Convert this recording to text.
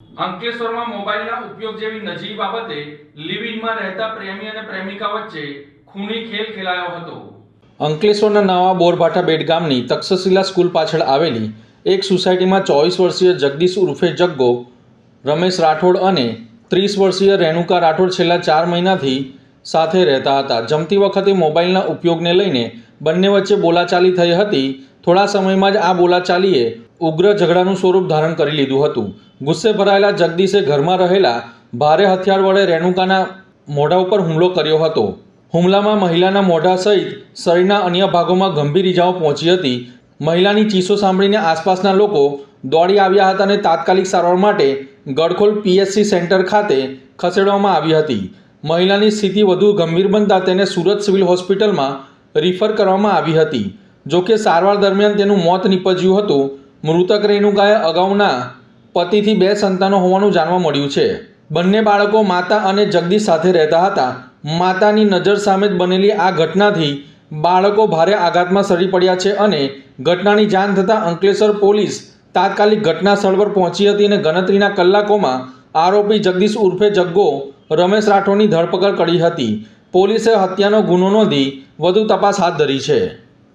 અંકલેશ્વરમાં મોબાઈલના ઉપયોગ જેવી નજીવી બાબતે લિવ-ઇનમાં રહેતા પ્રેમી અને પ્રેમિકા વચ્ચે ખૂની ખેલ ખેલાયો હતો। અંકલેશ્વરના નવા બોરભાઠા બેટ ગામની તક્ષશિલા સ્કૂલ પાછળ આવેલી એક સોસાયટીમાં 24 વર્ષીય જગદીશ ઉર્ફે જગ્ગો, રમેશ રાઠોડ અને 30 વર્ષીય રેણુકા રાઠોડ છેલ્લા 4 મહિનાથી સાથે રહેતા હતા। જમતી વખતે મોબાઈલના ઉપયોગને લઈને બંને વચ્ચે બોલાચાલી થઈ હતી। થોડા સમયમાં જ આ બોલાચાલીએ ઉગ્ર ઝઘડાનું સ્વરૂપ ધારણ કરી લીધું હતું। ગુસ્સે ભરાયેલા જગદીશે ઘરમાં રહેલા ભારે હથિયાર વડે રેણુકાના મોઢા ઉપર હુમલો કર્યો હતો। હુમલામાં મહિલાના મોઢા સહિત શરીરના અન્ય ભાગોમાં ગંભીર ઇજાઓ પહોંચી હતી। મહિલાની ચીસો સાંભળીને આસપાસના લોકો દોડી આવ્યા હતા અને તાત્કાલિક સારવાર માટે ગડખોલ પીએચસી સેન્ટર ખાતે ખસેડવામાં આવી હતી। મહિલાની સ્થિતિ વધુ ગંભીર બનતા તેને સુરત સિવિલ હોસ્પિટલમાં રિફર કરવામાં આવી હતી। જોકે સારવાર દરમિયાન તેનું મોત નીપજ્યું હતું। મૃતક રેણુકાએ અગાઉના પતિથી 2 સંતાનો હોવાનું જાણવા મળ્યું છે। બંને બાળકો માતા અને જગદીશ સાથે રહેતા હતા। માતાની નજર સામે જ બનેલી આ ઘટનાથી બાળકો ભારે આઘાતમાં સડી પડ્યા છે અને ઘટનાની જાણ થતાં અંકલેશ્વર પોલીસ તાત્કાલિક ઘટના સ્થળ પર પહોંચી હતી અને ગણતરીના કલાકોમાં આરોપી જગદીશ ઉર્ફે જગ્ગો રમેશ રાઠોડની ધરપકડ કરી હતી। પોલીસે હત્યાનો ગુનો નોંધી વધુ તપાસ હાથ ધરી છે।